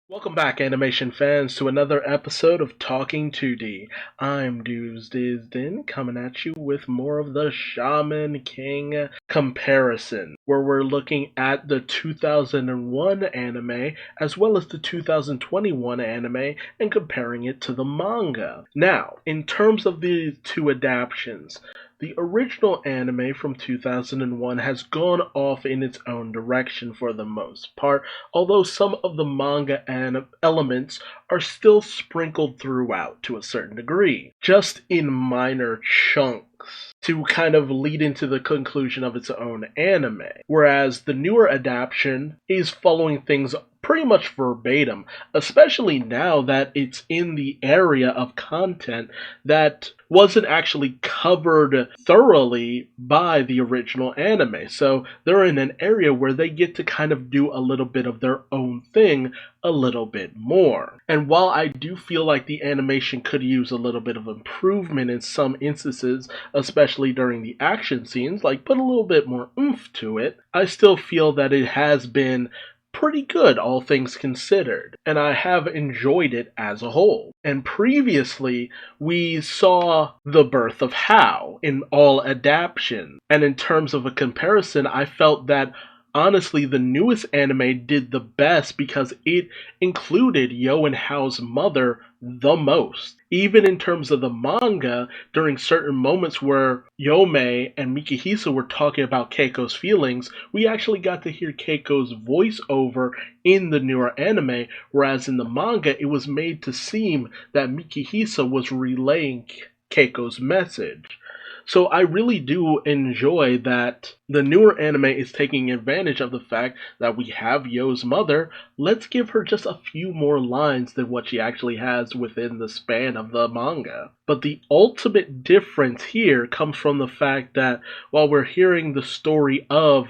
Welcome back, animation fans, to another episode of Talking 2D. I'm Duuz-Diz-Din, coming at you with more of the Shaman King comparison, where we're looking at the 2001 anime as well as the 2021 anime and comparing it to the manga. Now, in terms of the two adaptations, the original anime from 2001 has gone off in its own direction for the most part, although some of the manga and elements are still sprinkled throughout to a certain degree, just in minor chunks to kind of lead into the conclusion of its own anime. Whereas the newer adaptation is following things pretty much verbatim, especially now that it's in the area of content that wasn't actually covered thoroughly by the original anime. So they're in an area where they get to kind of do a little bit of their own thing a little bit more. And while I do feel like the animation could use a little bit of improvement in some instances, especially during the action scenes, like put a little bit more oomph to it, I still feel that it has been pretty good, all things considered, and I have enjoyed it as a whole. And previously, we saw the birth of How in all adaptation, and in terms of a comparison, I felt that honestly, the newest anime did the best because it included Yo and Hao's mother the most. Even in terms of the manga, during certain moments where Yome and Mikihisa were talking about Keiko's feelings, we actually got to hear Keiko's voiceover in the newer anime, whereas in the manga, it was made to seem that Mikihisa was relaying Keiko's message. So I really do enjoy that the newer anime is taking advantage of the fact that we have Yo's mother. Let's give her just a few more lines than what she actually has within the span of the manga. But the ultimate difference here comes from the fact that while we're hearing the story of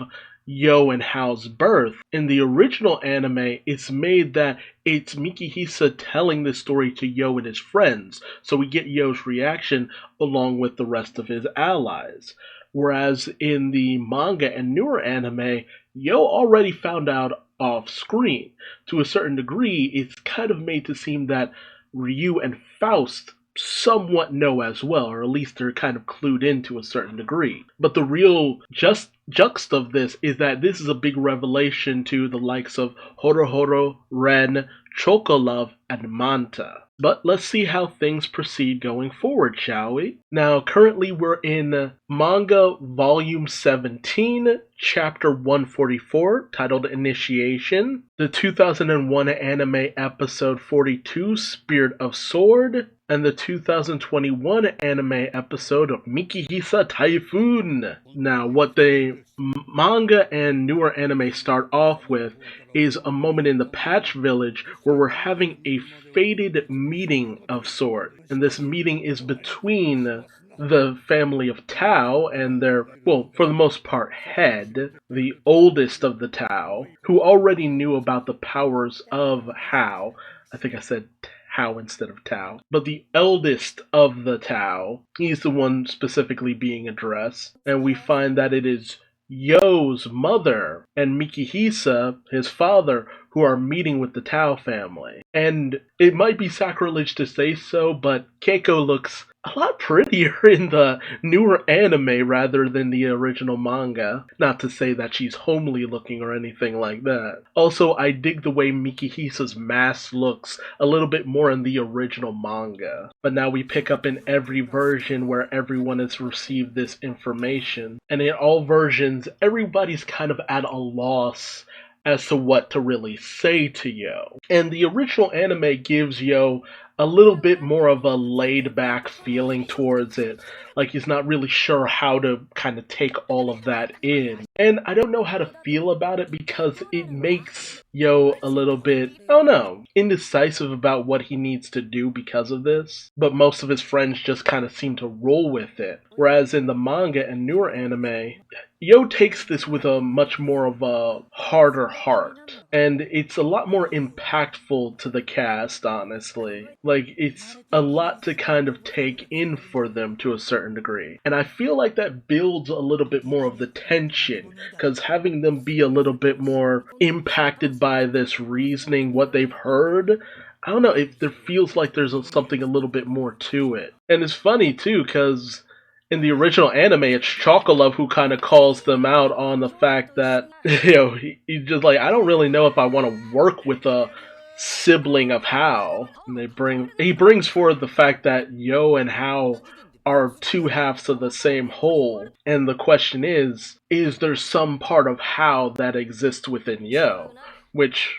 Yo and Hao's birth, in the original anime, it's made that it's Mikihisa telling this story to Yo and his friends, so we get Yo's reaction along with the rest of his allies. Whereas in the manga and newer anime, Yo already found out off screen. To a certain degree, it's kind of made to seem that Ryu and Faust somewhat know as well, or at least they're kind of clued in to a certain degree. But the real juxt of this is that this is a big revelation to the likes of Horohoro, Ren, Chocolove, and Manta. But let's see how things proceed going forward, shall we? Now, currently we're in Manga Volume 17, Chapter 144, titled Initiation, the 2001 anime episode 42, Spirit of Sword, and the 2021 anime episode of Mikihisa Typhoon. Now, what the manga and newer anime start off with is a moment in the Patch Village where we're having a fated meeting of sort. And this meeting is between the family of Tao and their, well, for the most part, head, the oldest of the Tao, who already knew about the powers of Hao. I think I said How instead of Tao. But the eldest of the Tao, he's the one specifically being addressed, and we find that it is Yo's mother and Mikihisa, his father, who are meeting with the Tao family. And it might be sacrilege to say so, but Keiko looks a lot prettier in the newer anime rather than the original manga. Not to say that she's homely looking or anything like that. Also, I dig the way Mikihisa's mask looks a little bit more in the original manga. But now we pick up in every version where everyone has received this information. And in all versions, everybody's kind of at a loss as to what to really say to Yo. And the original anime gives Yo a little bit more of a laid-back feeling towards it. Like he's not really sure how to kind of take all of that in. And I don't know how to feel about it because it makes Yo a little bit, I don't know, indecisive about what he needs to do because of this. But most of his friends just kind of seem to roll with it. Whereas in the manga and newer anime, Yo takes this with a much more of a harder heart, and it's a lot more impactful to the cast, honestly. Like, it's a lot to kind of take in for them to a certain degree. And I feel like that builds a little bit more of the tension, because having them be a little bit more impacted by this reasoning, what they've heard, I don't know, there feels like there's something a little bit more to it. And it's funny, too, because in the original anime, it's Chocolove who kind of calls them out on the fact that, he's just like, I don't really know if I want to work with a sibling of Hao. And he brings forward the fact that Yo and Hao are two halves of the same whole. And the question is there some part of Hao that exists within Yo? Which,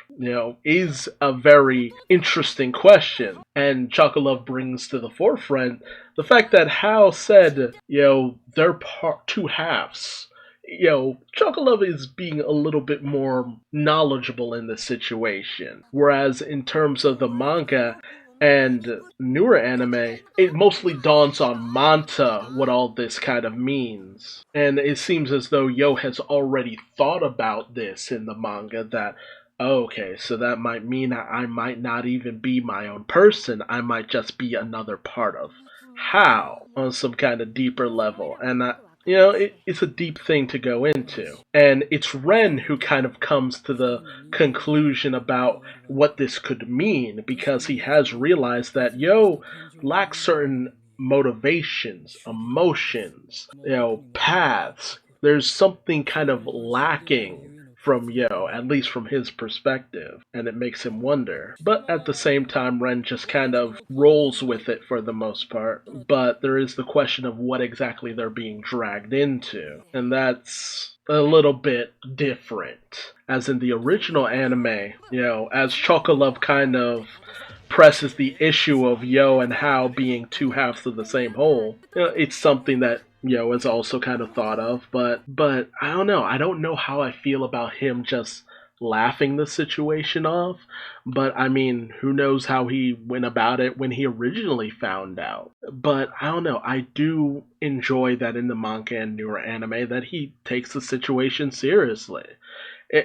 is a very interesting question. And Chocolove brings to the forefront the fact that Hal said, they're two halves. Chocolove is being a little bit more knowledgeable in the situation. Whereas in terms of the manga and newer anime, it mostly dawns on Manta what all this kind of means. And it seems as though Yo has already thought about this in the manga that, okay, so that might mean I might not even be my own person. I might just be another part of How on some kind of deeper level. And, it's a deep thing to go into. And it's Ren who kind of comes to the conclusion about what this could mean, because he has realized that Yo lacks certain motivations, emotions, paths. There's something kind of lacking from Yo, at least from his perspective, and it makes him wonder. But at the same time, Ren just kind of rolls with it for the most part. But there is the question of what exactly they're being dragged into, and that's a little bit different. As in the original anime, as Chocolove kind of presses the issue of Yo and Hao being two halves of the same whole, it's something that is also kind of thought of, but I don't know. I don't know how I feel about him just laughing the situation off, but I mean, who knows how he went about it when he originally found out. But I don't know. I do enjoy that in the manga and newer anime that he takes the situation seriously.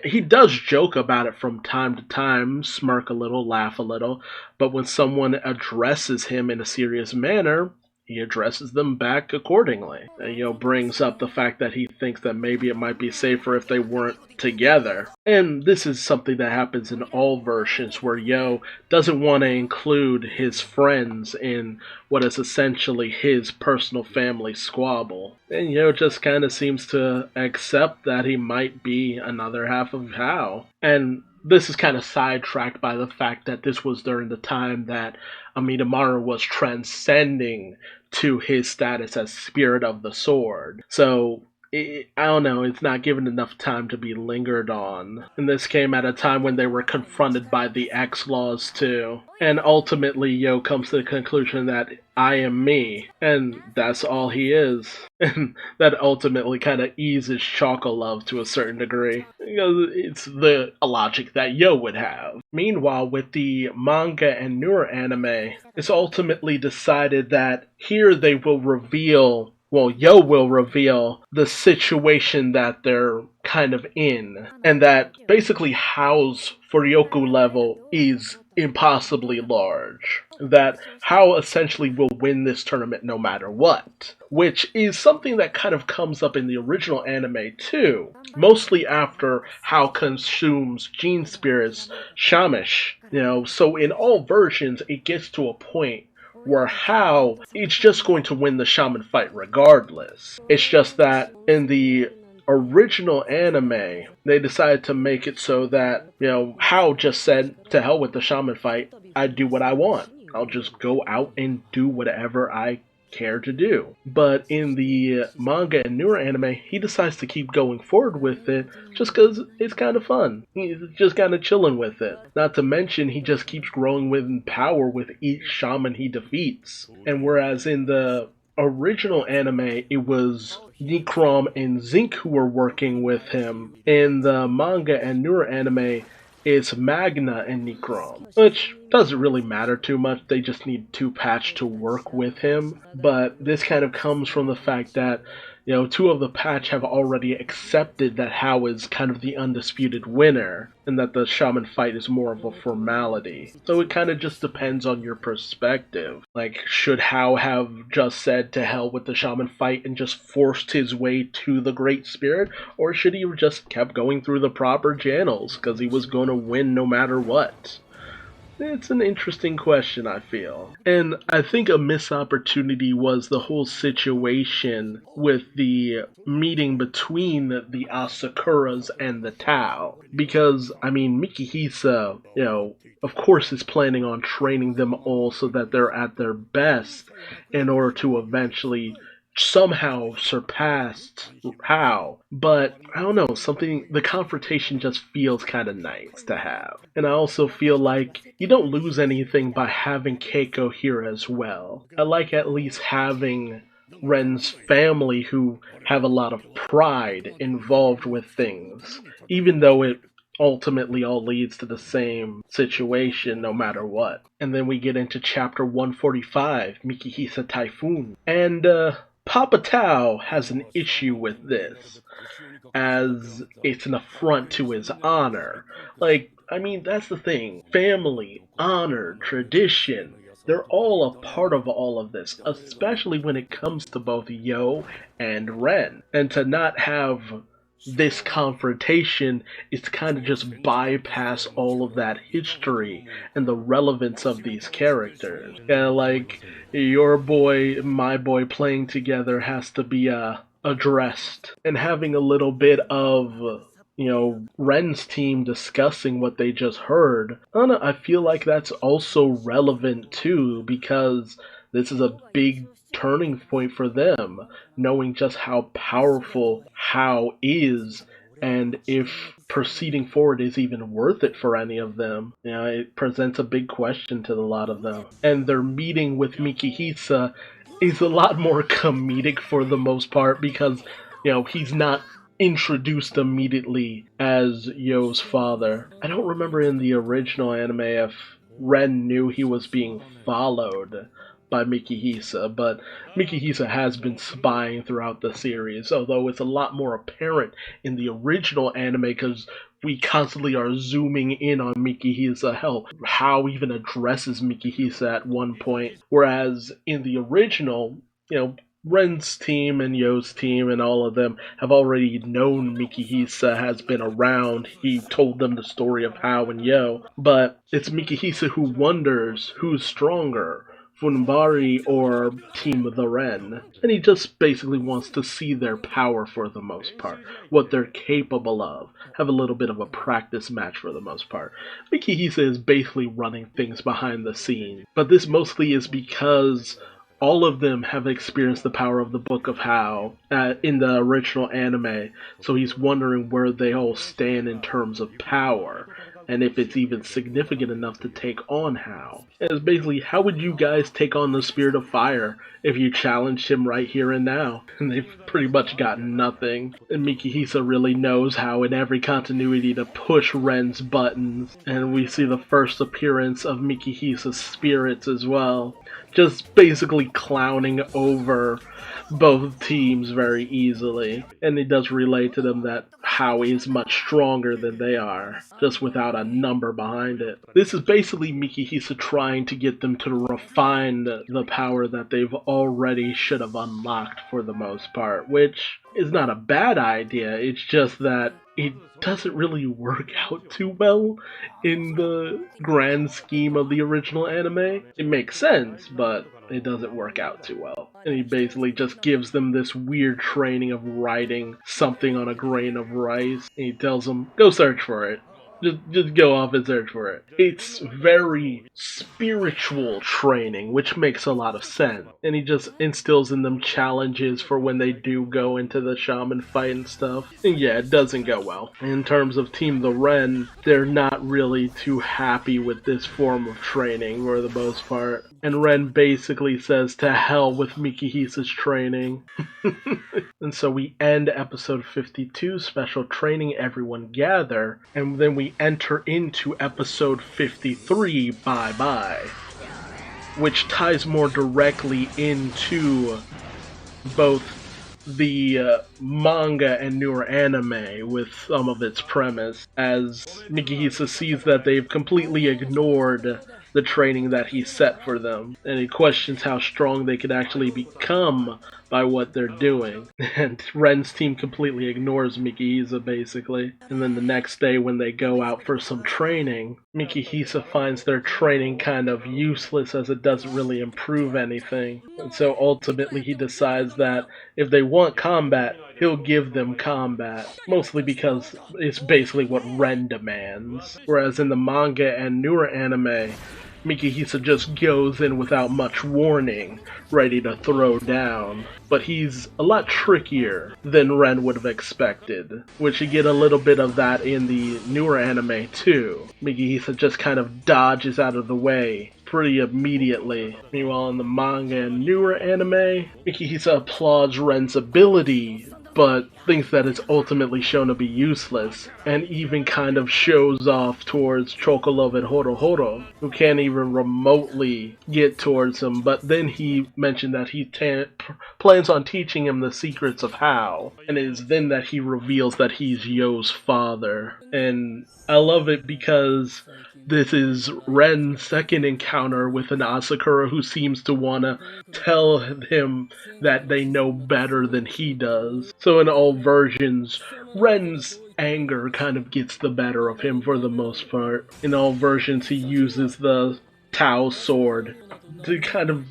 He does joke about it from time to time, smirk a little, laugh a little, but when someone addresses him in a serious manner, he addresses them back accordingly. And, brings up the fact that he thinks that maybe it might be safer if they weren't together. And this is something that happens in all versions where Yo doesn't want to include his friends in what is essentially his personal family squabble. And Yo just kind of seems to accept that he might be another half of Hao. And this is kind of sidetracked by the fact that this was during the time that Amidamaru was transcending to his status as Spirit of the Sword. So, I don't know, it's not given enough time to be lingered on. And this came at a time when they were confronted by the X-Laws too. And ultimately, Yo comes to the conclusion that I am me, and that's all he is. And that ultimately kind of eases Chocolove to a certain degree. It's the logic that Yo would have. Meanwhile, with the manga and newer anime, it's ultimately decided that here they will reveal, Yo will reveal the situation that they're kind of in, and that basically Hao's Furyoku level is impossibly large. That Hao essentially will win this tournament no matter what. Which is something that kind of comes up in the original anime too. Mostly after Hao consumes Gene Spirit's Shamish. So in all versions, it gets to a point where Hao is just going to win the shaman fight regardless. It's just that in the original anime, they decided to make it so that, Hao just said, to hell with the shaman fight, I do what I want. I'll just go out and do whatever I care to do. But in the manga and newer anime, he decides to keep going forward with it just because it's kind of fun. He's just kind of chilling with it. Not to mention, he just keeps growing in power with each shaman he defeats. And whereas in the original anime, it was Necrom and Zinc who were working with him, in the manga and newer anime, it's Magna and Necrom, which doesn't really matter too much. They just need two patch to work with him. But this kind of comes from the fact that Two of the patch have already accepted that Hao is kind of the undisputed winner, and that the shaman fight is more of a formality. So it kind of just depends on your perspective. Like, should Hao have just said to hell with the shaman fight and just forced his way to the Great Spirit, or should he have just kept going through the proper channels, because he was going to win no matter what? It's an interesting question, I feel. And I think a missed opportunity was the whole situation with the meeting between the Asakuras and the Tao. Because, Mikihisa, of course is planning on training them all so that they're at their best in order to eventually somehow surpassed Hao, but I don't know, the confrontation just feels kind of nice to have. And I also feel like you don't lose anything by having Keiko here as well. I like at least having Ren's family, who have a lot of pride, involved with things, even though it ultimately all leads to the same situation no matter what. And then we get into chapter 145, Mikihisa Typhoon. And Papa Tao has an issue with this, as it's an affront to his honor. That's the thing. Family, honor, tradition, they're all a part of all of this, especially when it comes to both Yo and Ren. And to not have this confrontation is to kind of just bypass all of that history and the relevance of these characters. Your boy, my boy playing together has to be addressed. And having a little bit of Ren's team discussing what they just heard, I feel like that's also relevant too, because this is a big turning point for them, knowing just how powerful Hao is, and if proceeding forward is even worth it for any of them. It presents a big question to a lot of them. And their meeting with Mikihisa is a lot more comedic for the most part, because he's not introduced immediately as Yo's father. I don't remember in the original anime if Ren knew he was being followed by Mikihisa, but Mikihisa has been spying throughout the series, although it's a lot more apparent in the original anime because we constantly are zooming in on Mikihisa. Hell, Hao even addresses Mikihisa at one point, whereas in the original, Ren's team and Yo's team and all of them have already known Mikihisa has been around. He told them the story of Hao and Yo, but it's Mikihisa who wonders who's stronger, Funbari or Team of the Ren. And he just basically wants to see their power for the most part, what they're capable of, have a little bit of a practice match for the most part. Mikihisa is basically running things behind the scenes, but this mostly is because all of them have experienced the power of the Book of Hao in the original anime, so he's wondering where they all stand in terms of power, and if it's even significant enough to take on Hao. And it's basically, how would you guys take on the Spirit of Fire if you challenged him right here and now? And they've pretty much got nothing. And Mikihisa really knows how in every continuity to push Ren's buttons, and we see the first appearance of Mikihisa's spirits as well, just basically clowning over both teams very easily. And it does relay to them that Hao is much stronger than they are, just without a number behind it. This is basically Mikihisa trying to get them to refine the power that they've already should have unlocked for the most part, which is not a bad idea. It's just that it doesn't really work out too well in the grand scheme of the original anime. It makes sense, but it doesn't work out too well. And he basically just gives them this weird training of writing something on a grain of rice, and he tells them, go search for it. Just go off and search for it. It's very spiritual training, which makes a lot of sense. And he just instills in them challenges for when they do go into the shaman fight and stuff. And yeah, it doesn't go well. In terms of Team the Ren, they're not really too happy with this form of training for the most part. And Ren basically says to hell with Mikihisa's training. And so we end episode 52, special training, everyone gather, and then we enter into episode 53, Bye Bye, which ties more directly into both the manga and newer anime with some of its premise, as Mikihisa sees that they've completely ignored the training that he set for them, and he questions how strong they could actually become by what they're doing. And Ren's team completely ignores Mikihisa, basically. And then the next day when they go out for some training, Mikihisa finds their training kind of useless as it doesn't really improve anything. And so ultimately he decides that if they want combat, he'll give them combat. Mostly because it's basically what Ren demands. Whereas in the manga and newer anime, Mikihisa just goes in without much warning, ready to throw down. But he's a lot trickier than Ren would have expected, which you get a little bit of that in the newer anime too. Mikihisa just kind of dodges out of the way pretty immediately. Meanwhile, in the manga and newer anime, Mikihisa applauds Ren's ability, but thinks that it's ultimately shown to be useless, and even kind of shows off towards Chocolove and Horo, who can't even remotely get towards him, but then he mentioned that he plans on teaching him the secrets of how, and it is then that he reveals that he's Yo's father. And I love it because this is Ren's second encounter with an Asakura who seems to want to tell him that they know better than he does. So in all versions, Ren's anger kind of gets the better of him for the most part. In all versions, he uses the Tao sword to kind of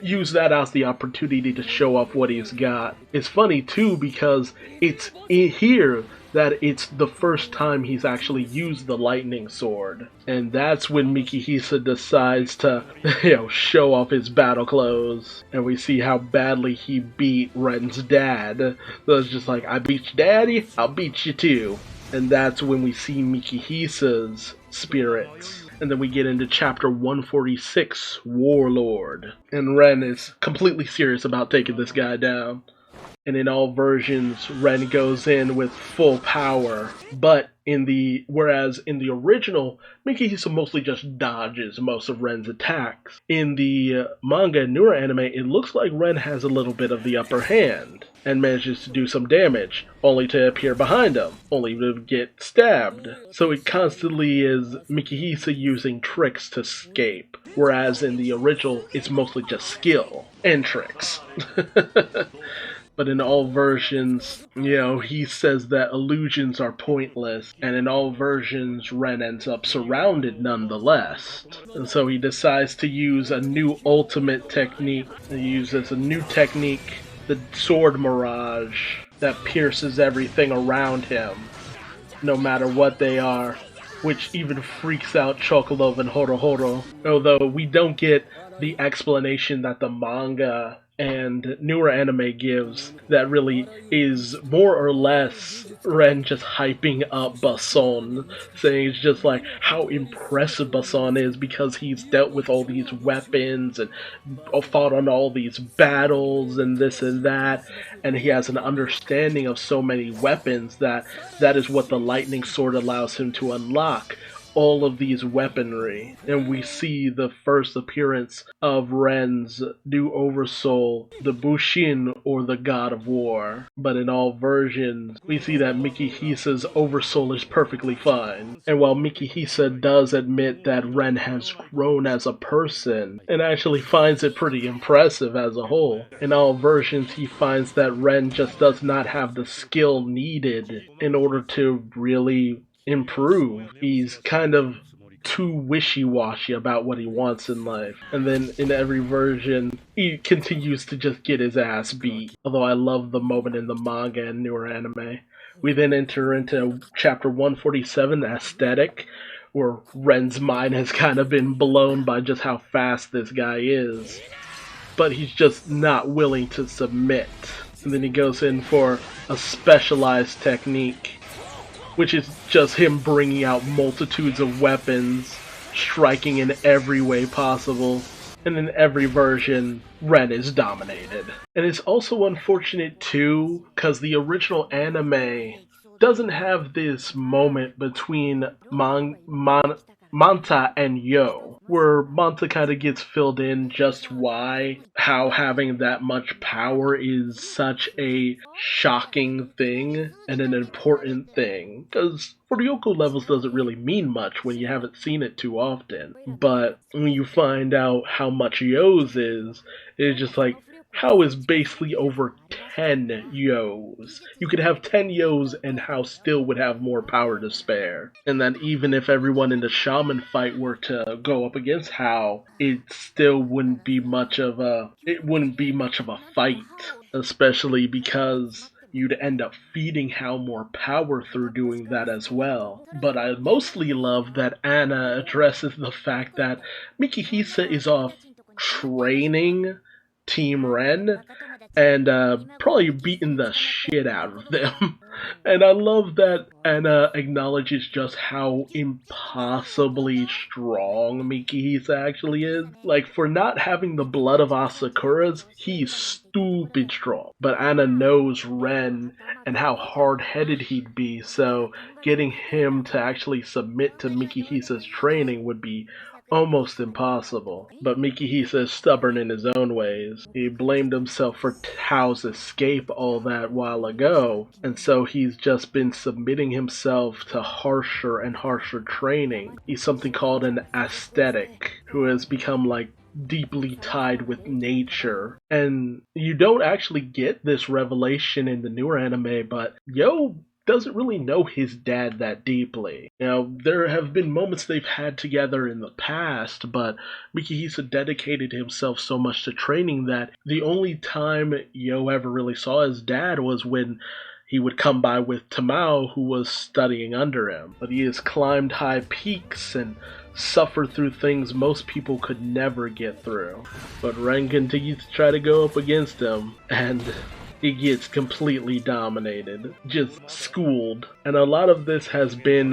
use that as the opportunity to show off what he's got. It's funny too because it's in here that it's the first time he's actually used the lightning sword. And that's when Mikihisa decides to, show off his battle clothes. And we see how badly he beat Ren's dad. So it's just like, I beat your daddy, I'll beat you too. And that's when we see Mikihisa's spirits. And then we get into chapter 146, Warlord. And Ren is completely serious about taking this guy down. And in all versions, Ren goes in with full power, but whereas in the original, Mikihisa mostly just dodges most of Ren's attacks. In the manga and newer anime, it looks like Ren has a little bit of the upper hand, and manages to do some damage, only to appear behind him, only to get stabbed. So it constantly is Mikihisa using tricks to escape, whereas in the original, it's mostly just skill and tricks. But in all versions, he says that illusions are pointless, and in all versions, Ren ends up surrounded nonetheless. And so he decides to use a new ultimate technique. He uses a new technique, the Sword Mirage, that pierces everything around him, no matter what they are, which even freaks out Chocolove and Horo. Although we don't get the explanation that the manga and newer anime gives, that really is more or less Ren just hyping up Basson, saying it's just like how impressive Basson is because he's dealt with all these weapons and fought on all these battles and this and that, and he has an understanding of so many weapons that is what the lightning sword allows him to unlock. All of these weaponry, and we see the first appearance of Ren's new oversoul, the Bushin, or the God of War. But in all versions, we see that Mikihisa's oversoul is perfectly fine. And while Mikihisa does admit that Ren has grown as a person, and actually finds it pretty impressive as a whole, in all versions he finds that Ren just does not have the skill needed in order to really improve. He's kind of too wishy-washy about what he wants in life. And then in every version, he continues to just get his ass beat. Although I love the moment in the manga and newer anime. We then enter into chapter 147, Ascetic, where Ren's mind has kind of been blown by just how fast this guy is. But he's just not willing to submit. And then he goes in for a specialized technique, which is just him bringing out multitudes of weapons, striking in every way possible. And in every version, Ren is dominated. And it's also unfortunate too, because the original anime doesn't have this moment between Manta and Yo, where Manta kind of gets filled in just how having that much power is such a shocking thing and an important thing. Because Furyoko levels doesn't really mean much when you haven't seen it too often. But when you find out how much Yo's is, it's just like, how is basically over 10 Yos? You could have 10 Yos and how still would have more power to spare. And that even if everyone in the Shaman fight were to go up against How, it still wouldn't be much of a fight. Especially because you'd end up feeding How more power through doing that as well. But I mostly love that Anna addresses the fact that Mikihisa is off training Team Ren and probably beating the shit out of them. And I love that Anna acknowledges just how impossibly strong Mikihisa actually is. Like, for not having the blood of Asakura's, he's stupid strong. But Anna knows Ren and how hard-headed he'd be, so getting him to actually submit to Mikihisa's training would be almost impossible. But Mikihisa is stubborn in his own ways. He blamed himself for Tao's escape all that while ago, and so he's just been submitting himself to harsher and harsher training. He's something called an Ascetic, who has become like deeply tied with nature. And you don't actually get this revelation in the newer anime, but Yo doesn't really know his dad that deeply. You know, there have been moments they've had together in the past, but Mikihisa dedicated himself so much to training that the only time Yo ever really saw his dad was when he would come by with Tamao, who was studying under him. But he has climbed high peaks and suffered through things most people could never get through. But Ren continues to try to go up against him, and he gets completely dominated, just schooled. And a lot of this has been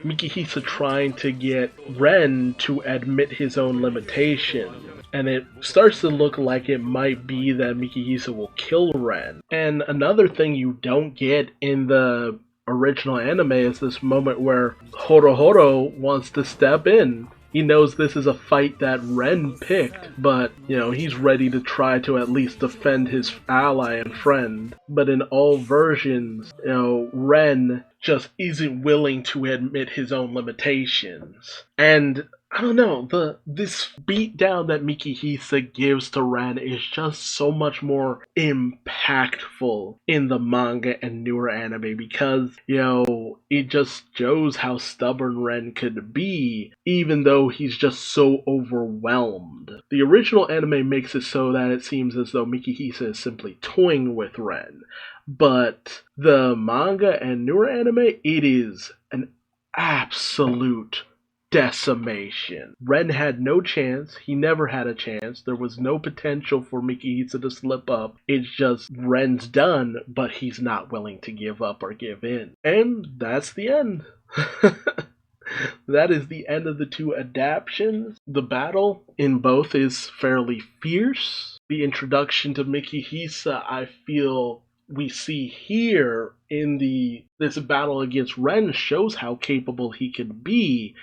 Mikihisa trying to get Ren to admit his own limitations. And it starts to look like it might be that Mikihisa will kill Ren. And another thing you don't get in the original anime is this moment where Horohoro wants to step in. He knows this is a fight that Ren picked, but, he's ready to try to at least defend his ally and friend. But in all versions, Ren just isn't willing to admit his own limitations. And I don't know, this beatdown that Mikihisa gives to Ren is just so much more impactful in the manga and newer anime because, it just shows how stubborn Ren could be, even though he's just so overwhelmed. The original anime makes it so that it seems as though Mikihisa is simply toying with Ren, but the manga and newer anime, it is an absolute decimation. Ren had no chance. He never had a chance. There was no potential for Mikihisa to slip up. It's just Ren's done, but he's not willing to give up or give in. And that's the end. That is the end of the two adaptations. The battle in both is fairly fierce. The introduction to Mikihisa, I feel we see here in this battle against Ren shows how capable he could be.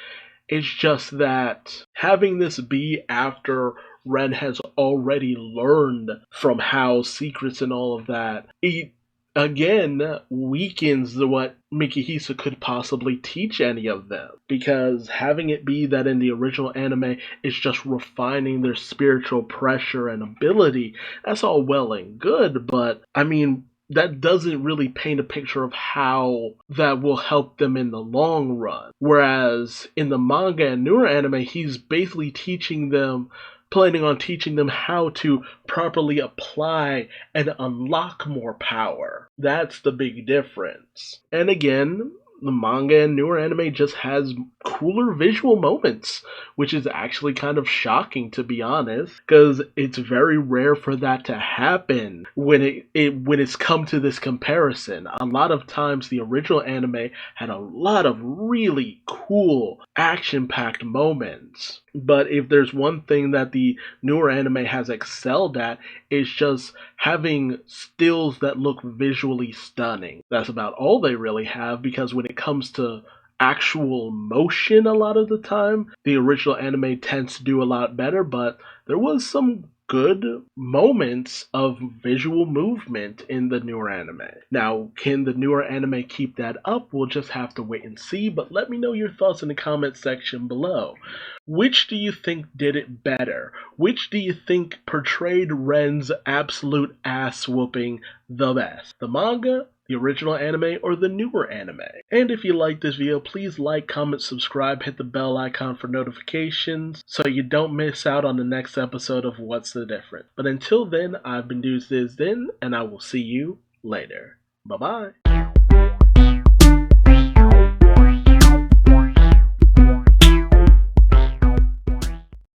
It's just that having this be after Ren has already learned from Hao's secrets and all of that, it again weakens what Mikihisa could possibly teach any of them. Because having it be that in the original anime it's just refining their spiritual pressure and ability, that's all well and good, but that doesn't really paint a picture of how that will help them in the long run. Whereas in the manga and newer anime, he's basically planning on teaching them how to properly apply and unlock more power. That's the big difference. And again, the manga and newer anime just has cooler visual moments, which is actually kind of shocking, to be honest, because it's very rare for that to happen when it's come to this comparison. A lot of times the original anime had a lot of really cool action-packed moments. But if there's one thing that the newer anime has excelled at, it's just having stills that look visually stunning. That's about all they really have, because when it comes to actual motion a lot of the time. The original anime tends to do a lot better, but there was some good moments of visual movement in the newer anime. Now, can the newer anime keep that up? We'll just have to wait and see, but let me know your thoughts in the comment section below. Which do you think did it better? Which do you think portrayed Ren's absolute ass whooping the best? The manga, the original anime, or the newer anime? And if you like this video, please like, comment, subscribe, hit the bell icon for notifications so you don't miss out on the next episode of What's the Difference. But until then, I've been Duuz-Diz-Din, and I will see you later. Bye-bye.